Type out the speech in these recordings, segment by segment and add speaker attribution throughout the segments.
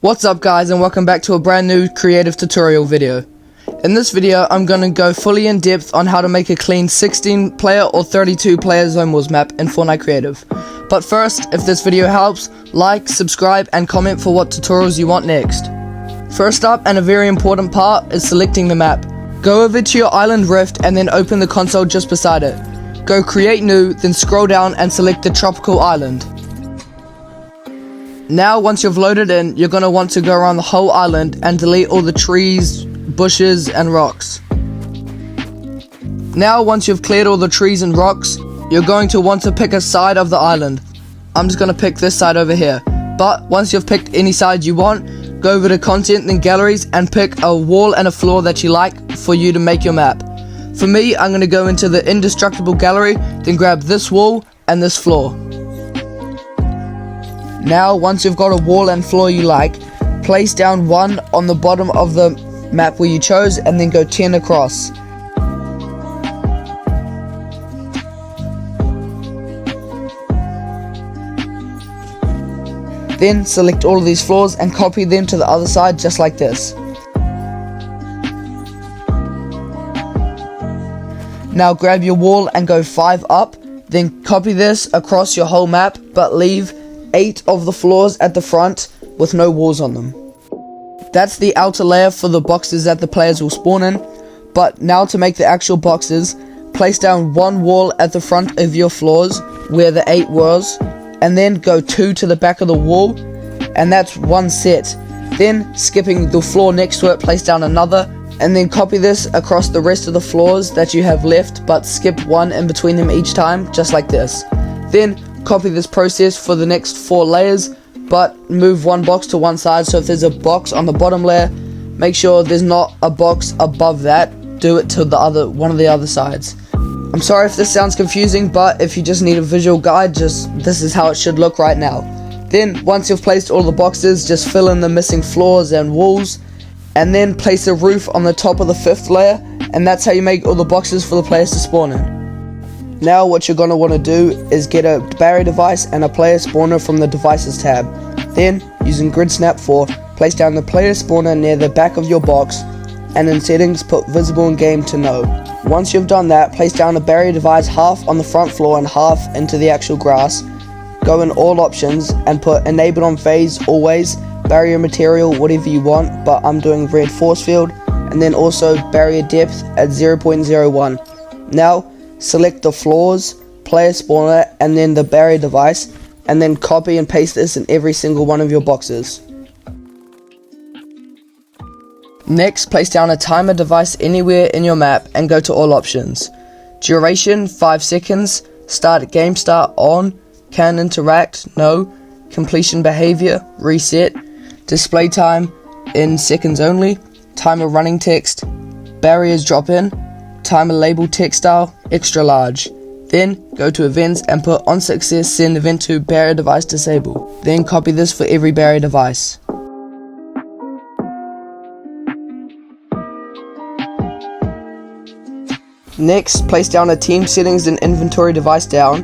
Speaker 1: What's up guys, and welcome back to a brand new creative tutorial video. In this video I'm going to go fully in depth on how to make a clean 16 player or 32 player Zonewars map in Fortnite Creative. But first, if this video helps, like, subscribe and comment for what tutorials you want next. First up, and a very important part, is selecting the map. Go over to your island rift and then open the console just beside it. Go create new, then scroll down and select the tropical island. Now once you've loaded in, you're going to want to go around the whole island and delete all the trees, bushes and rocks. Now once you've cleared all the trees and rocks, you're going to want to pick a side of the island. I'm just going to pick this side over here. But once you've picked any side you want, go over to content then galleries and pick a wall and a floor that you like for you to make your map. For me, I'm going to go into the indestructible gallery, then grab this wall and this floor. Now, once you've got a wall and floor you like, place down one on the bottom of the map where you chose and then go 10 across. Then select all of these floors and copy them to the other side just like this. Now grab your wall and go 5 up, then copy this across your whole map but leave 8 of the floors at the front with no walls on them. That's the outer layer for the boxes that the players will spawn in. But now to make the actual boxes, place down one wall at the front of your floors where the 8 was, and then go 2 to the back of the wall, and that's one set. Then skipping the floor next to it, place down another, and then copy this across the rest of the floors that you have left, but skip one in between them each time, just like this. Then copy this process for the next 4 layers, but move one box to one side. So if there's a box on the bottom layer, make sure there's not a box above that. Do it to one of the other sides. I'm sorry if this sounds confusing, but if you just need a visual guide, this is how it should look right now. Then once you've placed all the boxes, just fill in the missing floors and walls, and then place a roof on the top of the 5th layer, and that's how you make all the boxes for the players to spawn in. Now what you're going to want to do is get a barrier device and a player spawner from the devices tab. Then, using grid snap 4, place down the player spawner near the back of your box, and in settings put visible in game to no. Once you've done that, place down a barrier device half on the front floor and half into the actual grass. Go in all options and put enabled on phase always, barrier material whatever you want, but I'm doing red force field, and then also barrier depth at 0.01. Now select the floors, player spawner, and then the barrier device, and then copy and paste this in every single one of your boxes. Next, place down a timer device anywhere in your map and go to all options. Duration 5 seconds, start game start on, can interact no, completion behavior reset, display time in seconds only, timer running text, barriers drop in, timer label text style extra large. Then go to events and put on success send event to barrier device disable. Then copy this for every barrier device. Next, place down a team settings and inventory device down.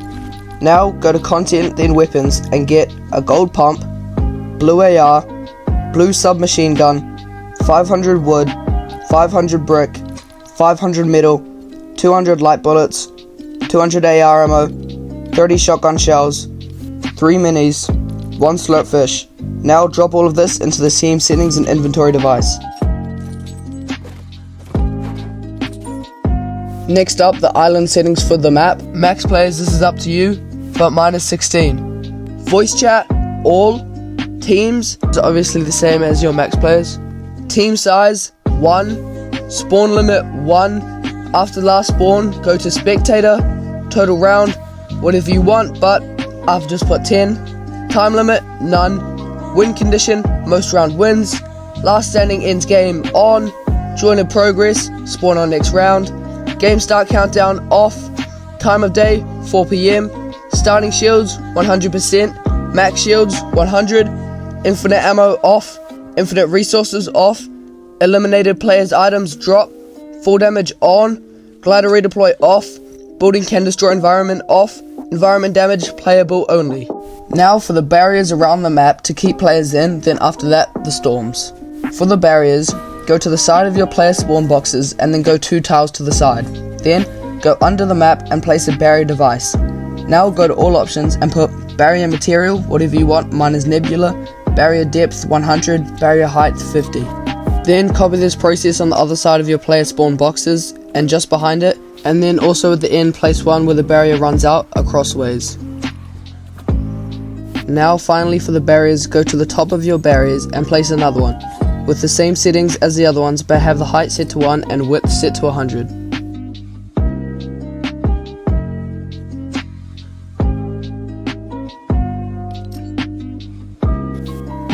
Speaker 1: Now go to content then weapons and get a gold pump, blue AR, blue submachine gun, 500 wood, 500 brick, 500 metal, 200 light bullets, 200 AR ammo, 30 shotgun shells, 3 minis, 1 slurpfish. Now drop all of this into the team settings and inventory device. Next up, the island settings for the map. Max players, this is up to you, but mine is 16. Voice chat, all. Teams is obviously the same as your max players. Team size, 1. Spawn limit 1. After last spawn, go to spectator. Total round, whatever you want, but I've just put 10. Time limit, none. Win condition, most round wins. Last standing ends game on. Join in progress, spawn on next round. Game start countdown off. Time of day, 4 PM. Starting shields, 100%. Max shields, 100. Infinite ammo off. Infinite resources off. Eliminated players' items drop. Full damage on. Glider redeploy off. Building can destroy environment off. Environment damage, playable only. Now for the barriers around the map to keep players in, then after that, the storms. For the barriers, go to the side of your player spawn boxes and then go 2 tiles to the side. Then, go under the map and place a barrier device. Now go to all options and put barrier material, whatever you want, mine is nebula, barrier depth 100, barrier height 50. Then copy this process on the other side of your player spawn boxes and just behind it, and then also at the end place one where the barrier runs out acrossways. Now finally for the barriers, go to the top of your barriers and place another one, with the same settings as the other ones but have the height set to 1 and width set to 100.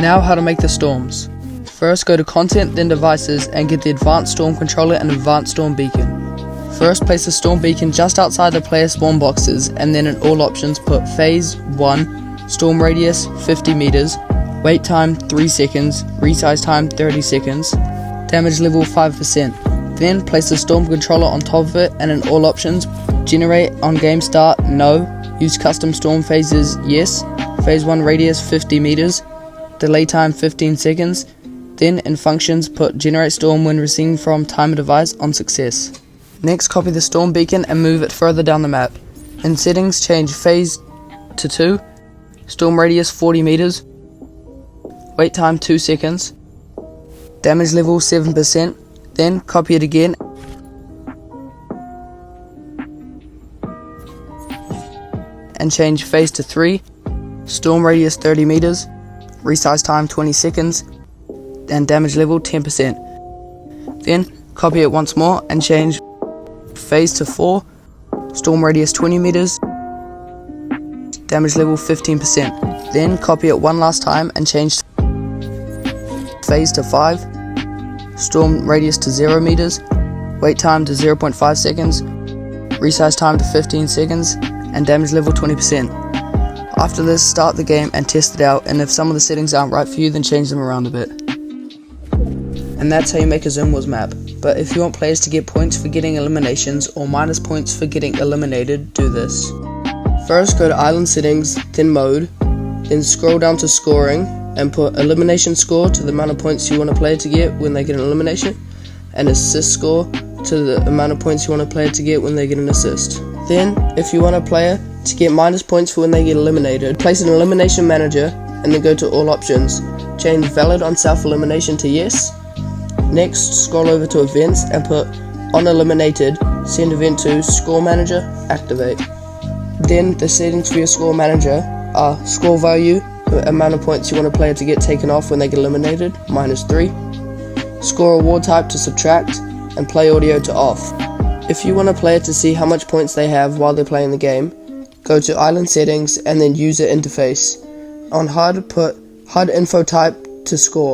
Speaker 1: Now how to make the storms. First go to content, then devices and get the advanced storm controller and advanced storm beacon. First place the storm beacon just outside the player spawn boxes and then in all options put phase 1, storm radius 50 meters, wait time 3 seconds, resize time 30 seconds, damage level 5%. Then place the storm controller on top of it and in all options, generate on game start, no, use custom storm phases, yes, phase 1 radius 50 meters, delay time 15 seconds, then in functions put generate storm when receiving from timer device on success. Next copy the storm beacon and move it further down the map. In settings change phase to 2, storm radius 40 meters, wait time 2 seconds, damage level 7%, then copy it again and change phase to 3, storm radius 30 meters, resize time 20 seconds, and damage level 10%. Then copy it once more and change phase to 4, storm radius 20 meters, damage level 15%. Then copy it one last time and change phase to 5, storm radius to 0 meters, wait time to 0.5 seconds, resize time to 15 seconds, and damage level 20%. After this, start the game and test it out, and if some of the settings aren't right for you, then change them around a bit. And that's how you make a Zonewars map. But if you want players to get points for getting eliminations or minus points for getting eliminated, do this. First go to island settings, then mode, then scroll down to scoring and put elimination score to the amount of points you want a player to get when they get an elimination, and assist score to the amount of points you want a player to get when they get an assist. Then, if you want a player to get minus points for when they get eliminated, place an elimination manager and then go to all options. Change valid on self-elimination to yes. Next, scroll over to events and put on eliminated, send event to score manager, activate. Then the settings for your score manager are score value, the amount of points you want a player to get taken off when they get eliminated, -3. Score award type to subtract, and play audio to off. If you want a player to see how much points they have while they're playing the game, go to island settings and then user interface. On HUD, put HUD info type to score.